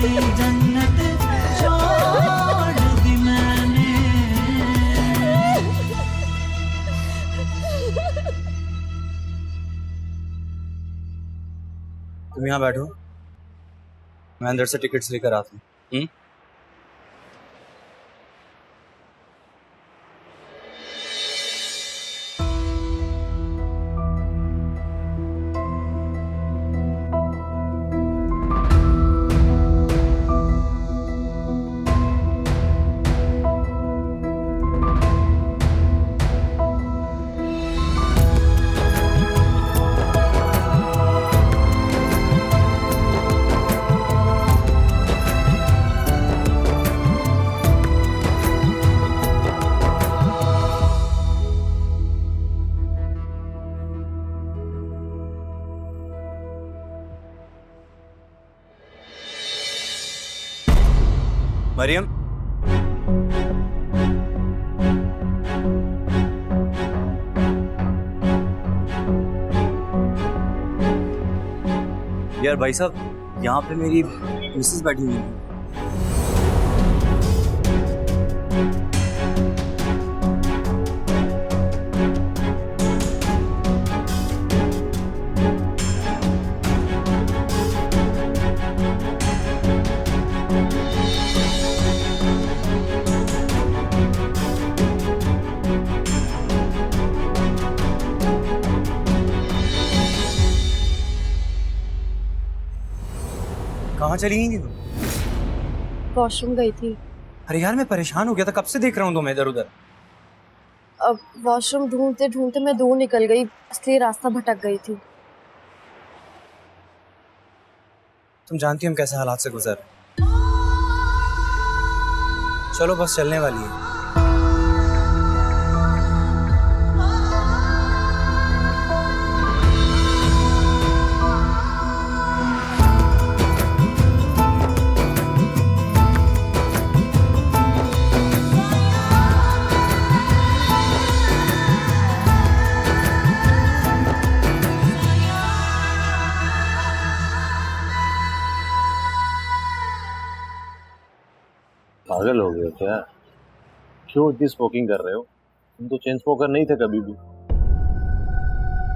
जन्नत छोड़ दी मैंने। तुम यहाँ बैठो, मैं अंदर से टिकट्स लेकर आता हूँ। मरियम, यार भाई साहब, यहाँ पे मेरी मिसेस बैठी हुई है। कहाँ चली गई तुम? वॉशरूम गई थी। अरे यार, मैं परेशान हो गया था, कब से देख रहा हूँ तुम्हें इधर उधर। अब वॉशरूम ढूंढते ढूंढते मैं दूर निकल गई, इसलिए रास्ता भटक गई थी। तुम जानती हो हम कैसे हालात से गुजर। चलो बस चलने वाली है। पागल हो गए हो क्या? क्यों इतनी स्मोकिंग कर रहे हो? तुम तो चेन स्मोकर नहीं थे कभी भी।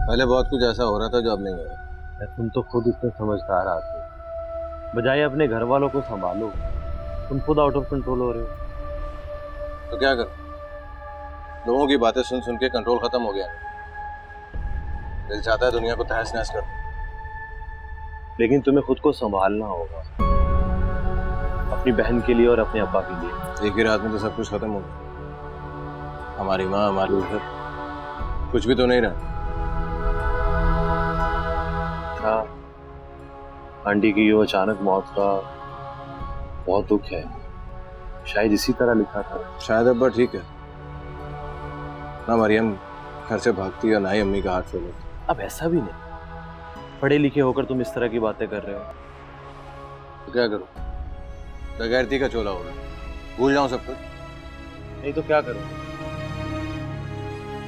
पहले बहुत कुछ ऐसा हो रहा था जो अब नहीं हो रहा। तुम तो खुद इतने समझदार आदमी, बजाय अपने घर वालों को संभालो तुम खुद आउट ऑफ कंट्रोल हो रहे हो। तो क्या करूं? लोगों की बातें सुन सुन के कंट्रोल खत्म हो गया। दिल चाहता है दुनिया को तहस नहस कर, लेकिन तुम्हें खुद को संभालना होगा, अपनी बहन के लिए और अपने अब्बा के लिए। एक ही रात में तो सब कुछ खत्म हो गया। हमारी माँ, हमारी उधर कुछ भी तो नहीं रहा। हाँ, आंटी की यो अचानक मौत का बहुत दुख है। शायद इसी तरह लिखा था। शायद अब्बा ठीक है ना, मरियम घर से भागती है, ना ही अम्मी का हाथ छोड़ती। अब ऐसा भी नहीं, पढ़े लिखे होकर तुम इस तरह की बातें कर रहे हो। तो क्या करूं? बगैरती का चोला हो रहा, भूल जाऊं सब कुछ? नहीं तो क्या करो?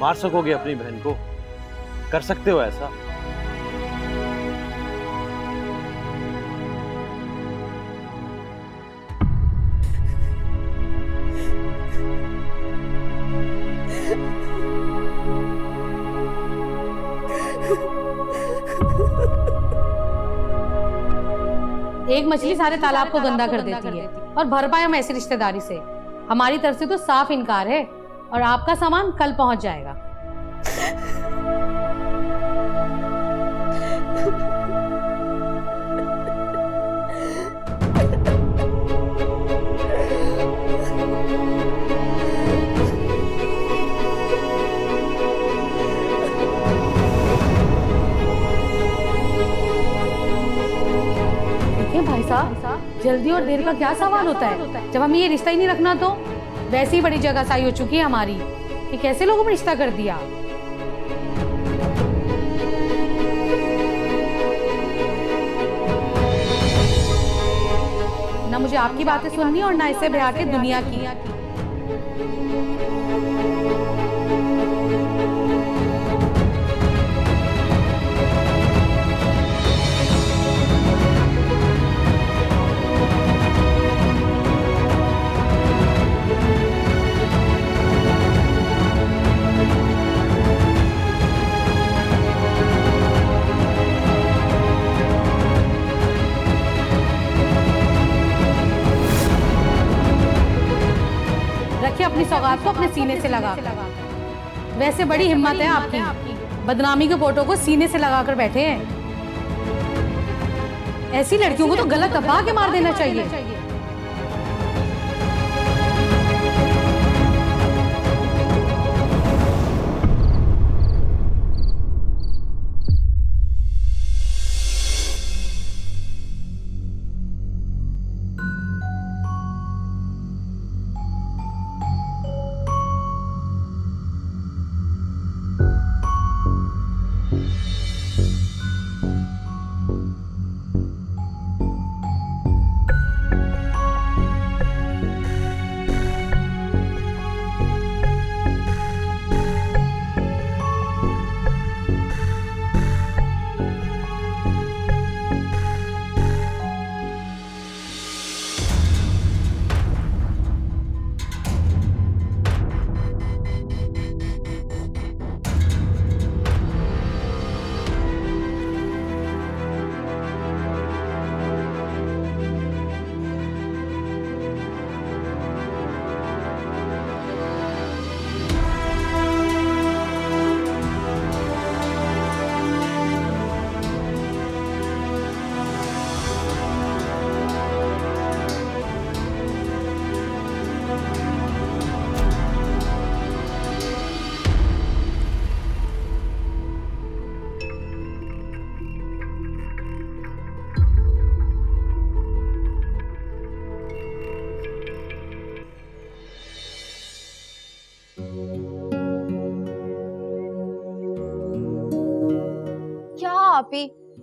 मार सकोगे अपनी बहन को? कर सकते हो ऐसा? एक मछली सारे तालाब को गंदा कर देती है और भर पाए हम ऐसी रिश्तेदारी से। हमारी तरफ से तो साफ इनकार है और आपका सामान कल पहुंच जाएगा। भाई साहब, जल्दी और देर का क्या सवाल होता है? जब हमें ये रिश्ता ही नहीं रखना तो वैसे ही बड़ी जगह साई हो चुकी है हमारी। ये कैसे लोगों में रिश्ता कर दिया? ना मुझे आपकी बातें सुननी और ना इससे ब्याह के दुनिया की। सौगात को अपने सीने से लगा। वैसे बड़ी हिम्मत है आपकी, बदनामी के फोटो को सीने से लगाकर बैठे हैं। ऐसी लड़कियों को तो गलत दबा के मार देना चाहिए।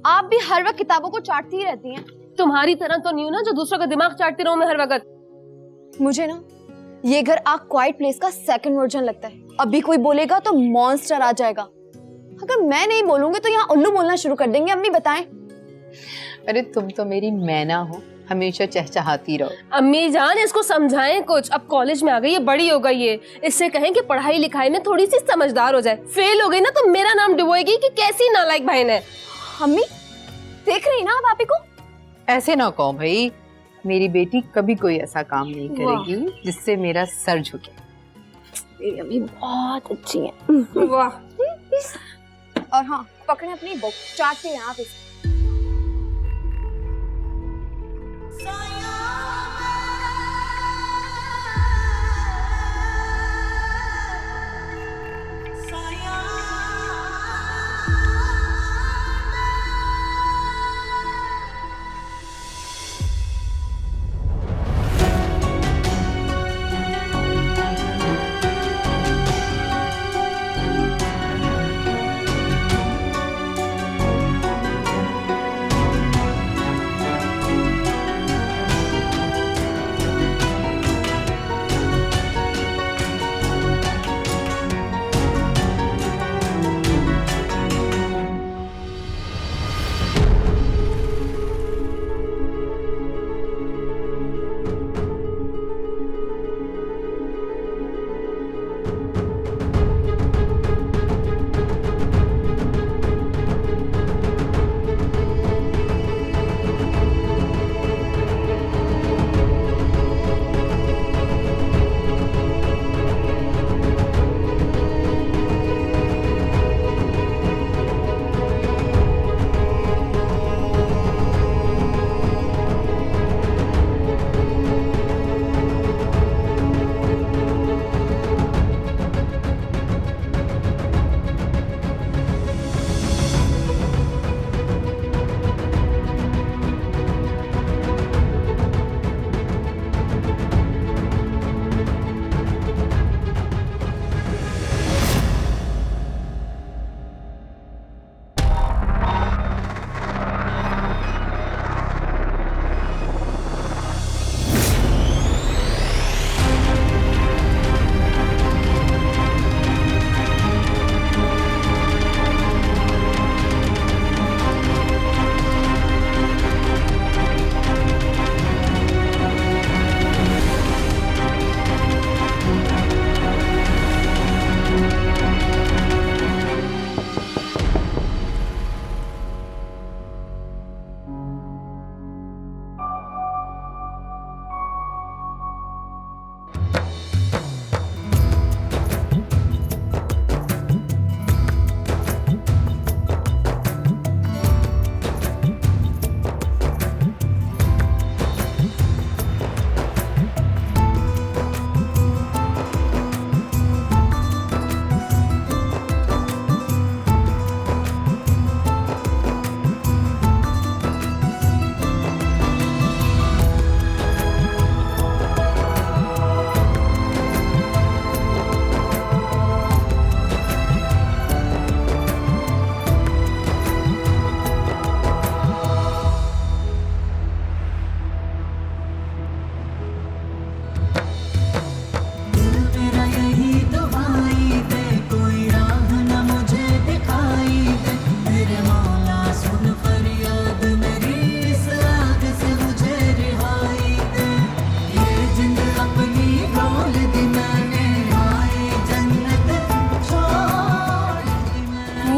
आप भी हर वक्त किताबों को चाटती ही रहती हैं। तुम्हारी तरह तो नहीं हूं ना जो दूसरों का दिमाग चाटती रहूं मैं हर वक्त। मुझे ना ये घर आ क्वाइट प्लेस का सेकंड वर्जन लगता है। अभी कोई बोलेगा तो मॉन्स्टर आ जाएगा। अगर मैं नहीं बोलूंगी तो यहाँ उल्लू बोलना शुरू कर देंगे। अम्मी बताएं। अरे तुम तो मेरी मैना हो, हमेशा चहचहाती रहो। अम्मी जान इसको समझाएं कुछ, अब कॉलेज में आ गई है, बड़ी हो गई है, इससे कहें कि पढ़ाई लिखाई में थोड़ी सी समझदार हो जाए। फेल हो गई ना तो मेरा नाम डुबोएगी कि कैसी नालायक बहन है। अम्मी देख रही ना आप आपी को। ऐसे ना कहो भाई, मेरी बेटी कभी कोई ऐसा काम नहीं करेगी जिससे मेरा सर झुके। मेरी अम्मी बहुत अच्छी है। वाह। और हाँ, पकड़े अपनी बुक, चाटते हैं आप इसे।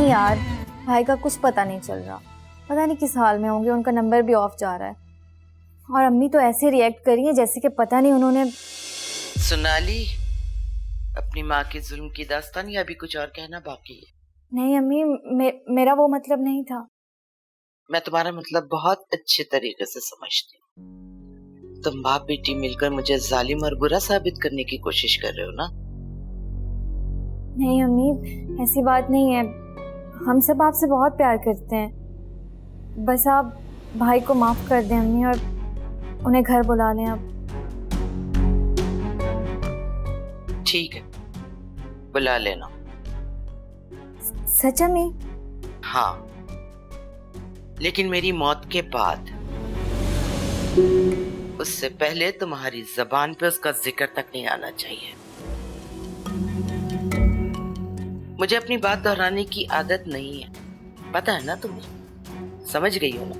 नहीं यार, भाई का कुछ पता नहीं चल रहा, पता नहीं किस हाल में होंगे, उनका नंबर भी ऑफ जा रहा है। और अम्मी तो ऐसे रिएक्ट करी है जैसे कि पता नहीं उन्होंने। सोनाली, अपनी माँ के जुल्म की दास्तान या अभी कुछ और कहना बाकी है? नहीं अम्मी, मेरा वो मतलब नहीं था। मैं तुम्हारा मतलब बहुत अच्छे तरीके से समझती हूँ। तुम बाप बेटी मिलकर मुझे जालिम और बुरा साबित करने की कोशिश कर रहे हो ना? नहीं अम्मी, ऐसी बात नहीं है, हम सब आपसे बहुत प्यार करते हैं। बस आप भाई को माफ कर दें अम्मी और उन्हें घर बुला लें आप। ठीक है, बुला लेना। सच अम्मी? हाँ, लेकिन मेरी मौत के बाद। उससे पहले तुम्हारी जबान पे उसका जिक्र तक नहीं आना चाहिए। मुझे अपनी बात दोहराने की आदत नहीं है, पता है ना तुम्हें? समझ गई हो ना?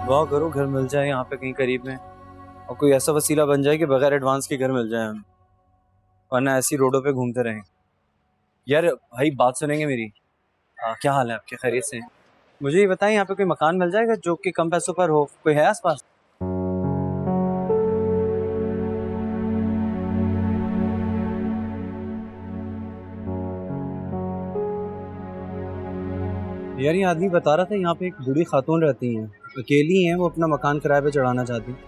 दुआ करो घर मिल जाए यहाँ पे कहीं करीब में, और कोई ऐसा वसीला बन जाए कि बगैर एडवांस के घर मिल जाए हमें, वरना ऐसी रोडों पे घूमते रहें। यार भाई बात सुनेंगे मेरी? क्या हाल है आपके, खैरियत से? मुझे ये बताएं यहाँ पे कोई मकान मिल जाएगा जो कि कम पैसों पर हो? कोई है आसपास? यार ये आदमी बता रहा था यहाँ पे एक बूढ़ी खातून रहती हैं, अकेली हैं, वो अपना मकान किराए पे चढ़ाना चाहती हैं।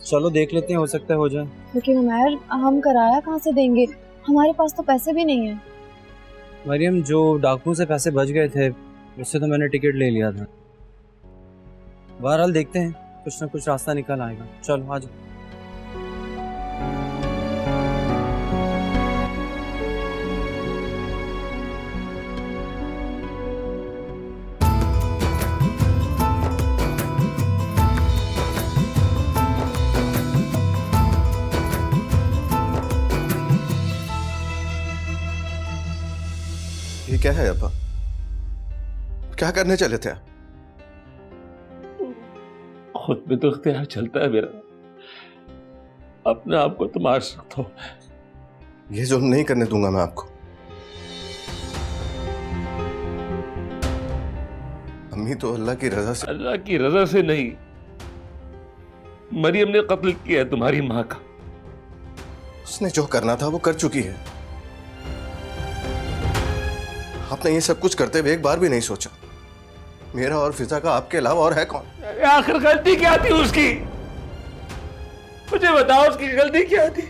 चलो देख लेते हैं, हो सकता है हो जाए। लेकिन उमैर, हम किराया कहाँ से देंगे? हमारे पास तो पैसे भी नहीं है। मरियम, जो डाकुओं से पैसे बच गए थे उससे तो मैंने टिकट ले लिया था। बहरहाल देखते हैं, कुछ ना कुछ रास्ता निकल आएगा। चलो आ जाओ। ये क्या है अब्बा? क्या करने चले थे आप? खुद में तो इख्तियार चलता है मेरा, अपने आप को तो मार सकता हूँ। ये जुल्म नहीं करने दूंगा मैं आपको। अम्मी तो अल्लाह की रजा से। अल्लाह की रजा से नहीं, मरियम ने कत्ल किया तुम्हारी माँ का। उसने जो करना था वो कर चुकी है। आपने ये सब कुछ करते हुए एक बार भी नहीं सोचा मेरा और फिजा का आपके अलावा और है कौन? आखिर गलती क्या थी उसकी? मुझे बताओ, उसकी गलती क्या थी?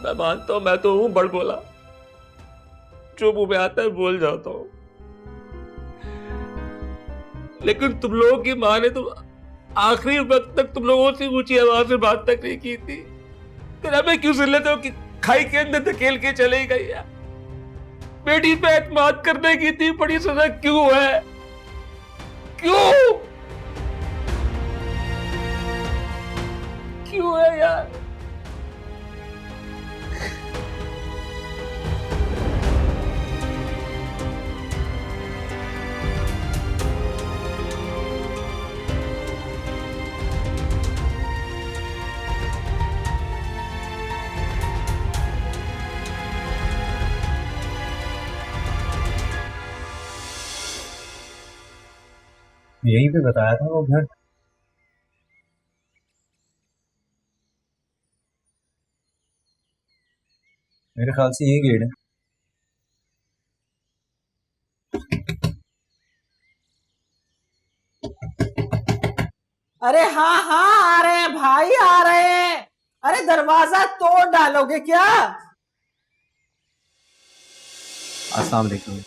मैं मानता हूं मैं तो हूं बड़ बोला, जो मुंह में आता है बोल जाता हूं, लेकिन तुम लोगों की मां ने तो आखिरी वक्त तक तुम लोगों से ऊंची आवाज से बात तक नहीं की थी। फिर हमें क्यों सुन लेते हो कि खाई के अंदर धकेल के चले गई है? बेटी पे एतमाद करने की इतनी बड़ी सजा क्यों है? क्यों क्यों है यार? यहीं पे बताया था वो घर। मेरे ख्याल से यही गेट है। अरे हाँ हाँ आ रहे हैं भाई, आ रहे हैं। अरे दरवाजा तोड़ डालोगे क्या? अस्सलाम वालेकुम।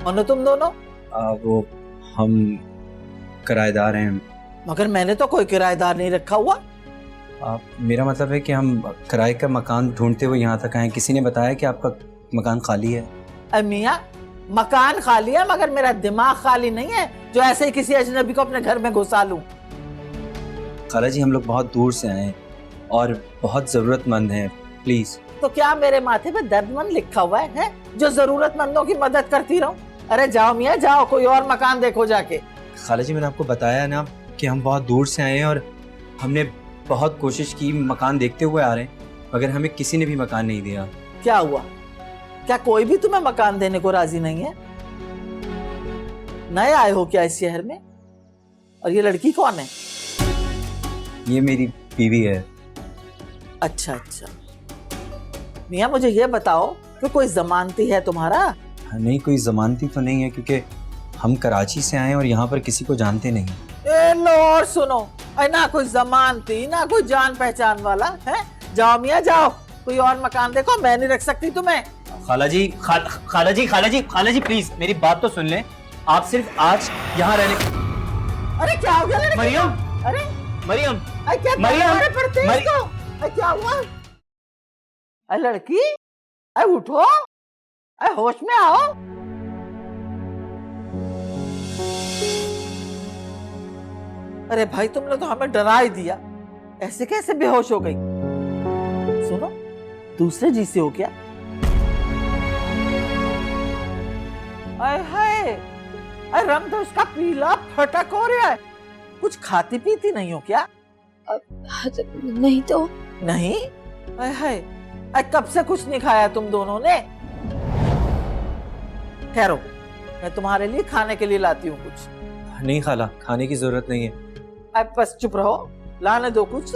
कौन हो तुम दोनों? वो हम किराएदार हैं। मगर मैंने तो कोई किराएदार नहीं रखा हुआ। मेरा मतलब है कि हम किराए का मकान ढूंढते हुए यहाँ तक आए। किसी ने बताया कि आपका मकान खाली है। मियाँ, मकान खाली है मगर मेरा दिमाग खाली नहीं है जो ऐसे ही किसी अजनबी को अपने घर में घुसा लूं। खाला जी हम लोग बहुत दूर से आए हैं और बहुत ज़रूरतमंद हैं, प्लीज़। तो क्या मेरे माथे पे दर्दमंद लिखा हुआ है जो जरूरतमंदों की मदद करती रहूं? अरे जाओ मियाँ जाओ, कोई और मकान देखो जाके। खाला जी मैंने आपको बताया ना कि हम बहुत दूर से आए हैं और हमने बहुत कोशिश की, मकान देखते हुए आ रहे हैं, मगर हमें किसी ने भी मकान नहीं दिया। क्या हुआ? क्या कोई भी तुम्हें मकान देने को राजी नहीं है? नए आए हो क्या इस शहर में? और ये लड़की कौन है? ये मेरी बीवी है। अच्छा अच्छा, मियाँ मुझे ये बताओ कि कोई जमानती है तुम्हारा? नहीं, कोई जमानती तो नहीं है क्योंकि हम कराची से आए हैं और यहाँ पर किसी को जानते नहीं। ए लो और सुनो, ना कोई जमानती ना कोई जान पहचान वाला है। जाओ मियाँ जाओ, कोई और मकान देखो, मैं नहीं रख सकती तुम्हें। खाला जी प्लीज मेरी बात तो सुन लें। आप सिर्फ आज यहाँ रहने। अरे क्या हो गया लड़की? मरियम, अरे मरियम, अरे क्या मरियम, मारे पड़ते हैं इसको? अरे क्या हुआ? अरे लड़की, अरे उठो, अरे होश में आओ। अरे भाई तुमने तो हमें डरा ही दिया, ऐसे कैसे बेहोश हो गई? सुनो, दूसरे जी से हो क्या? अरे हाय, अरे रंग तो उसका पीला फटक हो रहा है। कुछ खाती पीती नहीं हो क्या? नहीं तो। नहीं? अरे हाय, अरे कब से कुछ नहीं खाया तुम दोनों ने? ठहरो, मैं तुम्हारे लिए खाने के लिए लाती हूँ कुछ। नहीं खाला, खाने की जरूरत नहीं है। अब बस चुप रहो, लाने दो कुछ।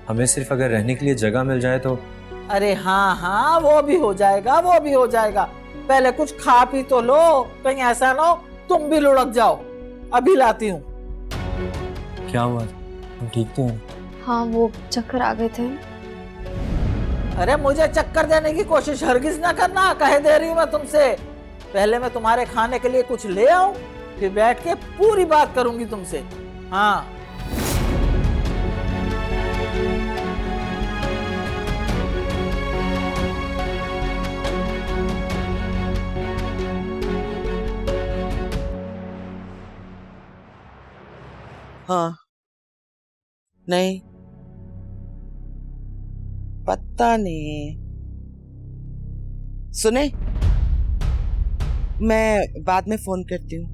हमें सिर्फ अगर रहने के लिए जगह मिल जाए तो। अरे हाँ हाँ, वो भी हो जाएगा, वो भी हो जाएगा। पहले कुछ खा पी तो लो, कहीं ऐसा ना हो तुम भी लुढ़क जाओ। अभी लाती हूँ। क्या हुआ, तुम ठीक तो हो? हाँ, वो चक्कर आ गए थे। अरे मुझे चक्कर देने की कोशिश हरगिज ना करना, कहे दे रही हूँ मैं तुमसे। पहले मैं तुम्हारे खाने के लिए कुछ ले आऊं, फिर बैठ के पूरी बात करूंगी तुमसे। हाँ हाँ, नहीं, पता नहीं। सुने, मैं बाद में फोन करती हूँ।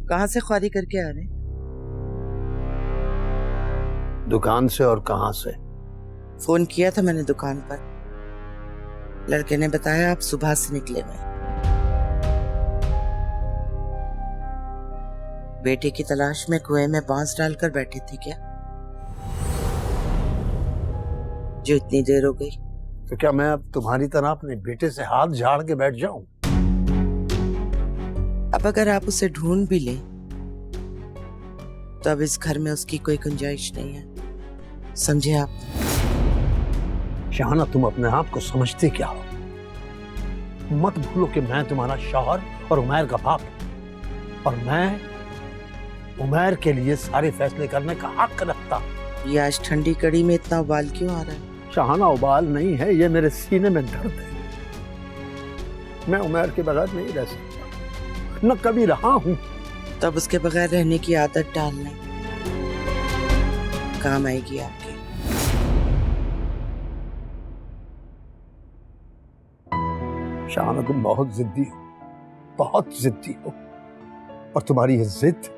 कहाँ से ख्वारी करके आ रहे? दुकान से। और कहाँ से? फोन किया था मैंने दुकान पर, लड़के ने बताया आप सुबह से निकले हुए। बेटे की तलाश में कुएं में बांस डालकर बैठे थे क्या, जो इतनी देर हो गई? तो क्या मैं अब तुम्हारी तरह अपने बेटे से हाथ झाड़ के बैठ जाऊं? अब अगर आप उसे ढूंढ भी लें तो अब इस घर में उसकी कोई गुंजाइश नहीं है, समझे आप? शाहना, तुम अपने आप को समझते क्या हो? मत भूलो कि मैं तुम्हारा शौहर और उमैर का बाप, और मैं उमैर के लिए सारे फैसले करने का हक रखता। ये आज ठंडी कड़ी में इतना उबाल क्यों आ रहा है? शाहना, उबाल नहीं है, ये मेरे सीने में दर्द है। मैं उमैर के बगैर नहीं रह सकता, न कभी रहा हूं। तब उसके बगैर रहने की आदत डालने काम आएगी आपके। शाहना, तुम बहुत जिद्दी हो, बहुत जिद्दी हो, और तुम्हारी ये जिद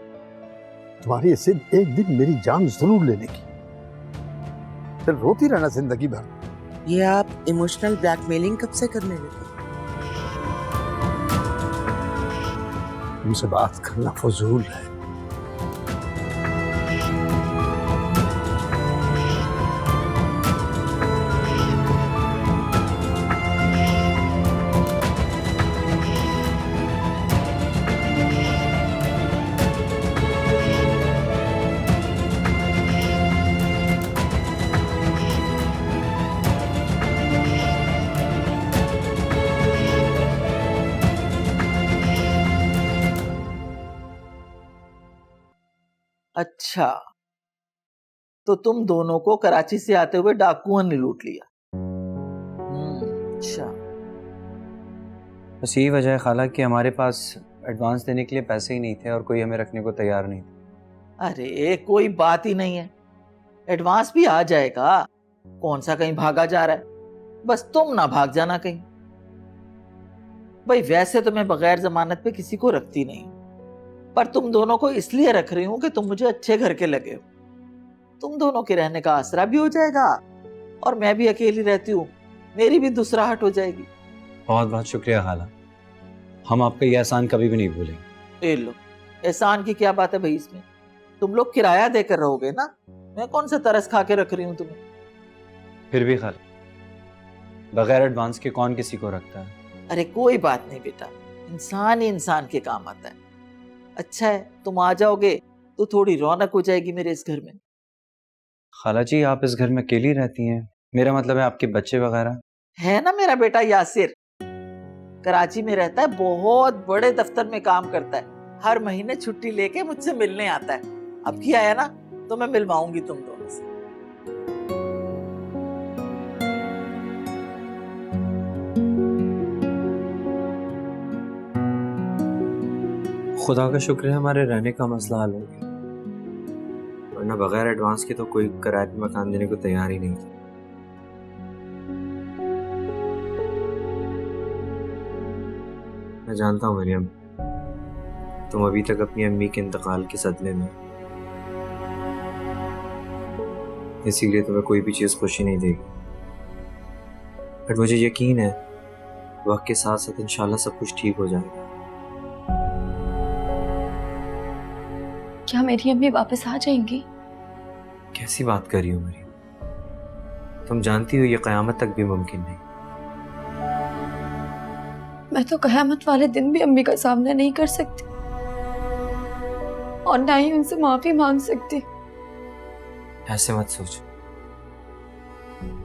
एक दिन मेरी जान जरूर ले लेगी। फिर रोती रहना जिंदगी भर। ये आप इमोशनल ब्लैकमेलिंग कब से करने लगे? तुमसे बात करना फजूल है। अच्छा, तो तुम दोनों को कराची से आते हुए डाकुओं ने लूट लिया। अच्छा, बस यही वजह है खाला कि हमारे पास एडवांस देने के लिए पैसे ही नहीं थे और कोई हमें रखने को तैयार नहीं था। अरे कोई बात ही नहीं है, एडवांस भी आ जाएगा। कौन सा कहीं भागा जा रहा है, बस तुम ना भाग जाना कहीं। भाई वैसे तो मैं बगैर जमानत पे किसी को रखती नहीं, पर तुम दोनों को इसलिए रख रही हूं कि तुम मुझे अच्छे घर के लगे हो। तुम दोनों के रहने का आसरा भी हो जाएगा, और मैं भी अकेली रहती हूँ, मेरी भी दूसराहट हो जाएगी। बहुत बहुत शुक्रिया खाला, हम आपका ये एहसान कभी भी नहीं भूलेंगे। ए लो, एहसान की क्या बात है भाई इसमें? तुम लोग किराया देकर रहोगे ना, मैं कौन सा तरस खा के रख रही हूँ तुम्हें। फिर भी खाला, बगैर एडवांस के कौन किसी को रखता है? अरे कोई बात नहीं बेटा, इंसान ही इंसान के काम आता है। अच्छा है तुम आ जाओगे तो थोड़ी रौनक हो जाएगी मेरे इस घर में। खाला जी आप इस घर में अकेली रहती हैं? मेरा मतलब है आपके बच्चे वगैरह? है ना मेरा बेटा यासिर, कराची में रहता है, बहुत बड़े दफ्तर में काम करता है, हर महीने छुट्टी लेके मुझसे मिलने आता है। अब की आया ना तो मैं मिलवाऊंगी तुम दोनों से। खुदा का शुक्र है हमारे रहने का मसला हल हो गया, वरना बगैर एडवांस के तो कोई किराए पे मकान देने को तैयार ही नहीं था। मैं जानता हूँ मरियम, तुम अभी तक अपनी अम्मी के इंतकाल के सदमे में, इसीलिए तुम्हें कोई भी चीज़ खुशी नहीं देगी, बट मुझे यकीन है वक्त के साथ साथ इंशाल्लाह सब कुछ ठीक हो जाएगा। क्या मेरी अम्मी वापस आ जाएंगी? कैसी बात कर रही हो मरियम, तुम जानती हो ये क़यामत तक भी मुमकिन नहीं। मैं तो क़यामत वाले दिन भी अम्मी का सामना नहीं कर सकती, और ना ही उनसे माफी मांग सकती। ऐसे मत सोचो,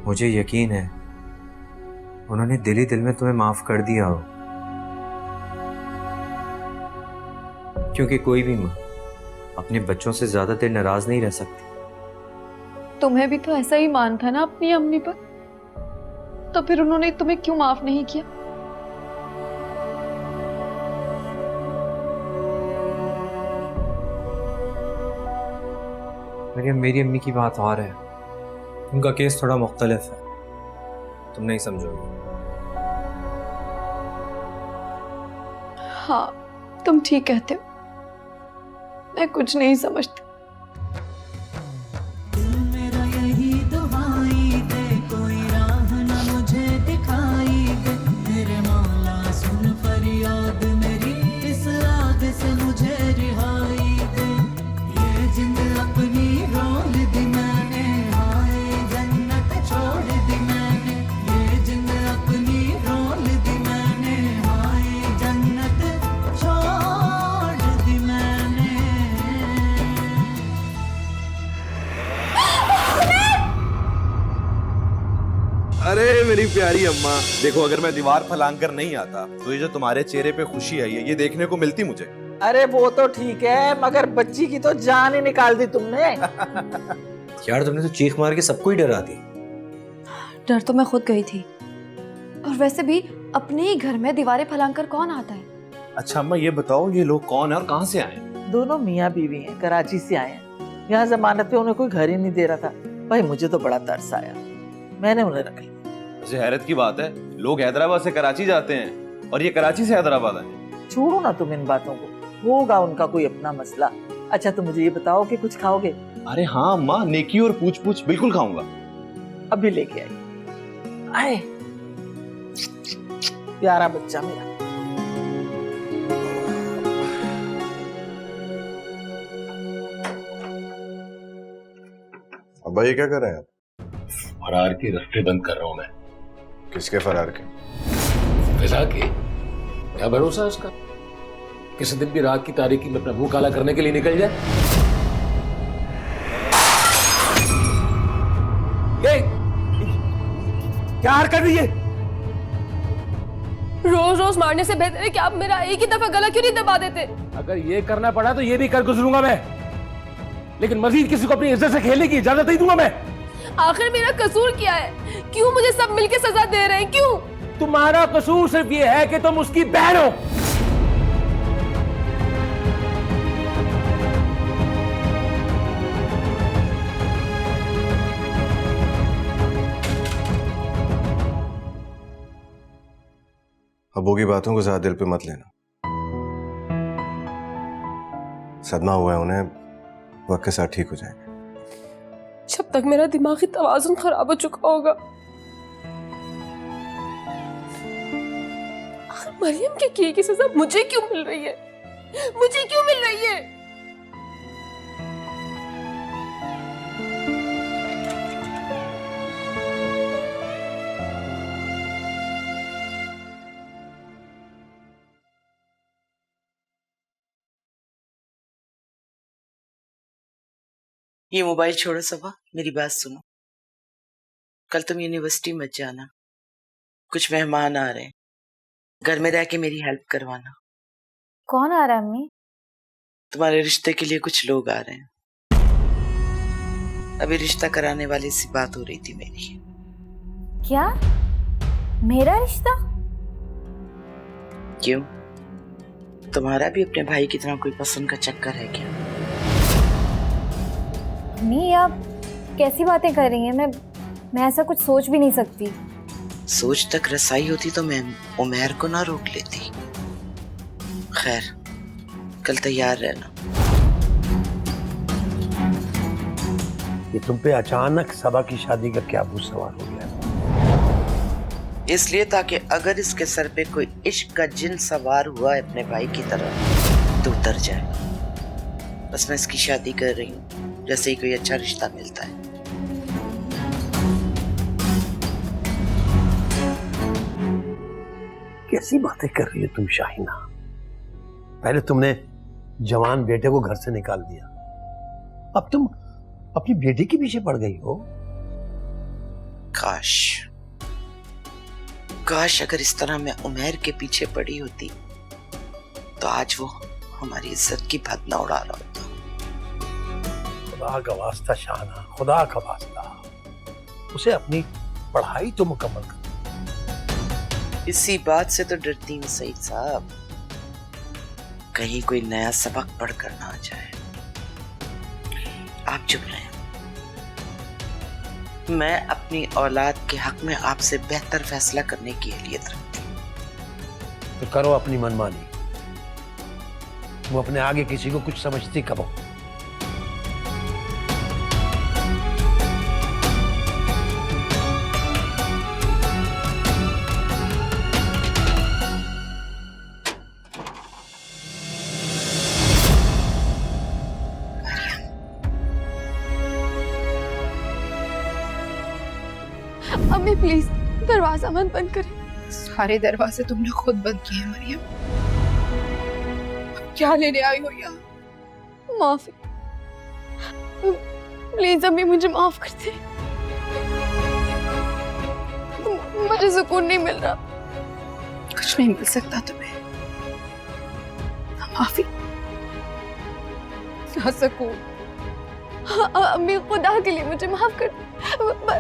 मुझे यकीन है उन्होंने दिल ही दिल में तुम्हें माफ कर दिया हो, क्योंकि कोई भी माँ अपने बच्चों से ज्यादा देर नाराज नहीं रह सकती। तुम्हें भी तो ऐसा ही मान था ना अपनी अम्मी पर, तो फिर उन्होंने तुम्हें क्यों माफ नहीं किया? मेरी अम्मी की बात और है, उनका केस थोड़ा मुख्तलिफ है, तुम नहीं समझोगे। हाँ तुम ठीक कहते हो, मैं कुछ नहीं समझती। अरे मेरी प्यारी अम्मा, देखो अगर मैं दीवार फलांग कर नहीं आता तो ये जो तुम्हारे चेहरे पे खुशी आई है ये देखने को मिलती मुझे। अरे वो तो ठीक है, मगर बच्ची की तो जान ही निकाल दी तुमने। यार तुमने तो चीख मार के सबको ही डरा दी। डर तो मैं खुद गई थी, और वैसे भी अपने ही घर में दीवारें फलांकर कौन आता है? अच्छा अम्मा ये बताओ ये लोग कौन है और कहाँ से आए? दोनों मियाँ बीवी हैं, कराची से आए हैं। यहाँ जमानत पे उन्हें कोई घर ही नहीं दे रहा था। भाई मुझे तो बड़ा तरस आया, मैंने उन्हें रख लिया। मुझे हैरत की बात है, लोग हैदराबाद से कराची जाते हैं और ये कराची से हैदराबाद आए। छोड़ो ना तुम इन बातों को, होगा उनका कोई अपना मसला। अच्छा तुम मुझे ये बताओ कि कुछ खाओगे? अरे हाँ अम्मा, नेकी और पूछ पूछ बिल्कुल खाऊंगा। अभी लेके आई। आए प्यारा बच्चा मेरा। अब्बा ये क्या कर रहे हैं आप? फरार के रास्ते बंद कर रहा हूं मैं। किसके फरार के? फिजा के। क्या भरोसा है उसका, किसी दिन भी रात की तारीकी में अपना मुंह काला करने के लिए निकल जाए। क्या हरकत है ये? रोज रोज मारने से बेहतर है कि आप मेरा एक ही दफा गला क्यों नहीं दबा देते? अगर ये करना पड़ा तो ये भी कर गुजरूंगा मैं, लेकिन मजीद किसी को अपनी इज्जत से खेलने की इजाजत नहीं दूंगा मैं। आखिर मेरा कसूर क्या है? क्यों मुझे सब मिलके सजा दे रहे हैं? क्यों? तुम्हारा कसूर सिर्फ ये है कि तुम उसकी बहन हो। अबू की बातों को ज्यादा दिल पे मत लेना। सदमा हुआ है उन्हें, वक्त के साथ ठीक हो जाएंगे। जब तक मेरा दिमागी तवाज़ुन खराब हो चुका होगा। आखिर मरियम के किए की सजा मुझे क्यों मिल रही है? मुझे क्यों मिल रही है? ये मोबाइल छोड़ो सबा, मेरी बात सुनो। कल तुम यूनिवर्सिटी मत जाना, कुछ मेहमान आ रहे हैं, घर में रह के मेरी हेल्प करवाना। कौन आ रहा है अम्मी? तुम्हारे रिश्ते के लिए कुछ लोग आ रहे हैं। अभी रिश्ता कराने वाले से बात हो रही थी मेरी। क्या? मेरा रिश्ता? क्यों, तुम्हारा भी अपने भाई की तरह कोई पसंद का चक्कर है क्या? अम्मी आप कैसी बातें कर रही हैं? मैं ऐसा कुछ सोच भी नहीं सकती। सोच तक रसाई होती तो मैं उमैर को ना रोक लेती। खैर, कल तैयार रहना। ये तुम पे अचानक सबा की शादी का क्या भूत सवार हो गया? इसलिए ताकि अगर इसके सर पे कोई इश्क का जिन सवार हुआ है अपने भाई की तरह तो उतर जाए। बस मैं इसकी शादी कर रही हूँ जैसे ही कोई अच्छा रिश्ता मिलता है। कैसी बातें कर रही हो तुम शाहिना? पहले तुमने जवान बेटे को घर से निकाल दिया, अब तुम अपनी बेटी के पीछे पड़ गई हो। काश अगर इस तरह मैं उमैर के पीछे पड़ी होती तो आज वो हमारी इज्जत की भद न उड़ा रहा होता। खुदा का वास्ता शाहना, खुदा का वास्ता, उसे अपनी पढ़ाई तो मुकम्मल कर। इसी बात से तो डरती हूँ सईद साहब, कहीं कोई नया सबक पढ़कर ना आ जाए। आप चुप रहें। मैं अपनी औलाद के हक में आपसे बेहतर फैसला करने की अहलियत रखती हूँ। तो करो अपनी मनमानी। तुम अपने आगे किसी को कुछ समझती कब हो? अम्मी प्लीज दरवाजा मत बंद करें। सारे दरवाजे तुमने खुद बंद किए हैं मरियम। क्या लेने आई हो यहाँ? माफी प्लीज अम्मी, मुझे माफ कर दे। मुझे सुकून नहीं मिल रहा। कुछ नहीं मिल सकता तुम्हें। माफी? क्या सुकून? अम्मी खुदा के लिए मुझे माफ कर दे।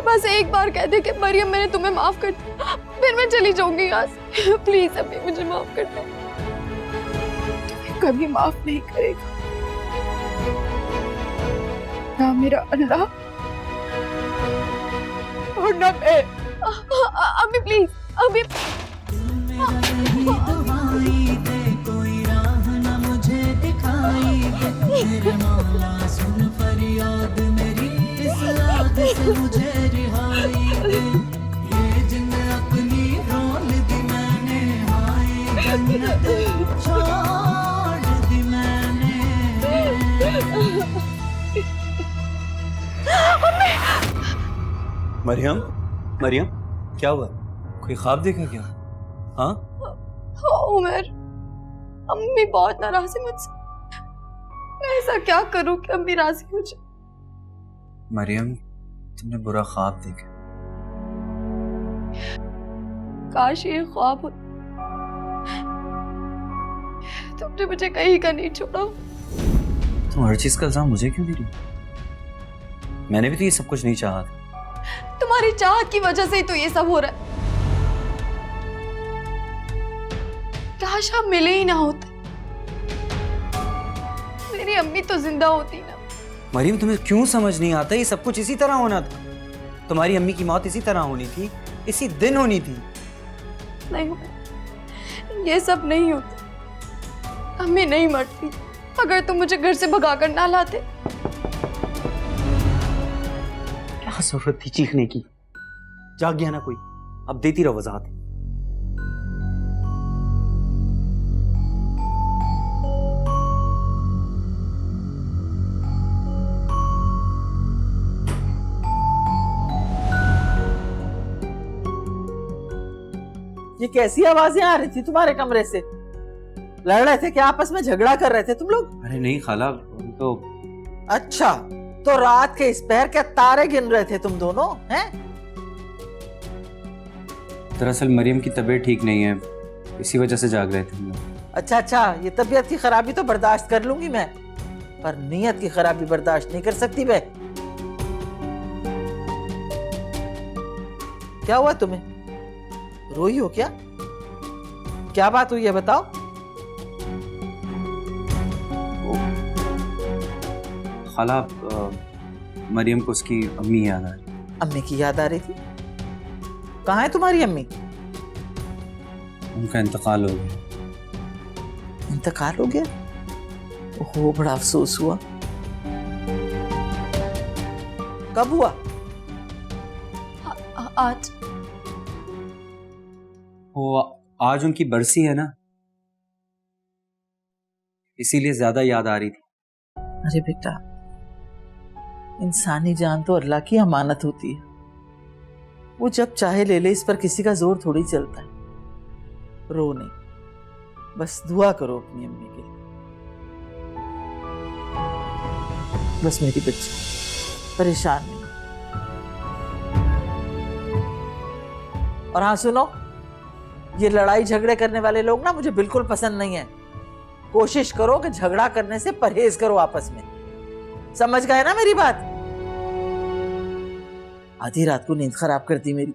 बस एक बार कह दे कि मरियम मैंने तुम्हें माफ कर दिया, फिर मैं चली जाऊंगी यहाँ से। प्लीज अम्मी मुझे माफ कर दो। तुम्हें कभी माफ नहीं करेगा ना मेरा अल्लाह और ना मैं। अम्मी प्लीज, अम्मी मुझे रिहाई दे, ये जिंद अपनी रोल दी मैंने, हाय जन्नत छोड़ दी मैंने। मरियम, मरियम क्या हुआ? कोई ख्वाब देखा क्या? हाँ उमर, अम्मी बहुत नाराज है मुझसे। मैं ऐसा क्या करूं कि अम्मी राजी हो जाए? मरियम, तुमने बुरा ख्वाब देखा। काश ये ख्वाब हो। तुमने मुझे कहीं का नहीं छोड़ा। तुम हर चीज का इल्जाम मुझे क्यों दे रही हो? मैंने भी तो ये सब कुछ नहीं चाहा था। तुम्हारी चाहत की वजह से ही तो ये सब हो रहा है। काश हम मिले ही ना होते, मेरी अम्मी तो जिंदा होती ना। मरियम, तुम्हें क्यों समझ नहीं आता? ये सब कुछ इसी तरह होना था। तुम्हारी अम्मी की मौत इसी तरह होनी थी, इसी दिन होनी थी। नहीं, ये सब नहीं होता। अम्मी नहीं मरती अगर तुम मुझे घर से भगाकर ना लाते। क्या जरूरत थी चीखने की? जाग गया ना कोई, अब देती रहो वजाहत। ये कैसी आवाजें आ रही थी तुम्हारे कमरे से? लड़ रहे थे क्या? आपस में झगड़ा कर रहे थे तुम लोग? अरे नहीं खाला, हम तो। अच्छा, तो रात के इस पहर क्या तारे गिन रहे थे तुम दोनों हैं? दरअसल मरियम की तबीयत ठीक नहीं है, इसी वजह से जाग रहे थे हम लोग। अच्छा अच्छा, ये तबीयत की खराबी तो बर्दाश्त कर लूंगी मैं, पर नीयत की खराबी बर्दाश्त नहीं कर सकती मैं। क्या हुआ तुम्हें? रोई हो क्या? क्या बात हुई है बताओ। खाला, मरियम को उसकी अम्मी याद आ रही। अम्मी की याद आ रही थी? कहाँ है तुम्हारी अम्मी? उनका इंतकाल हो गया। इंतकाल हो गया? ओहो, बड़ा अफसोस हुआ। कब हुआ? आज। वो आज उनकी बरसी है ना, इसीलिए ज्यादा याद आ रही थी। अरे बेटा, इंसानी जान तो अल्लाह की अमानत होती है, वो जब चाहे ले ले, इस पर किसी का जोर थोड़ी चलता है। रो नहीं, बस दुआ करो अपनी अम्मी के लिए। बस मेरी बच्ची परेशान नहीं। और हाँ सुनो, ये लड़ाई झगड़े करने वाले लोग ना मुझे बिल्कुल पसंद नहीं है। कोशिश करो कि झगड़ा करने से परहेज करो आपस में, समझ गए ना मेरी बात? आधी रात को नींद खराब करती मेरी।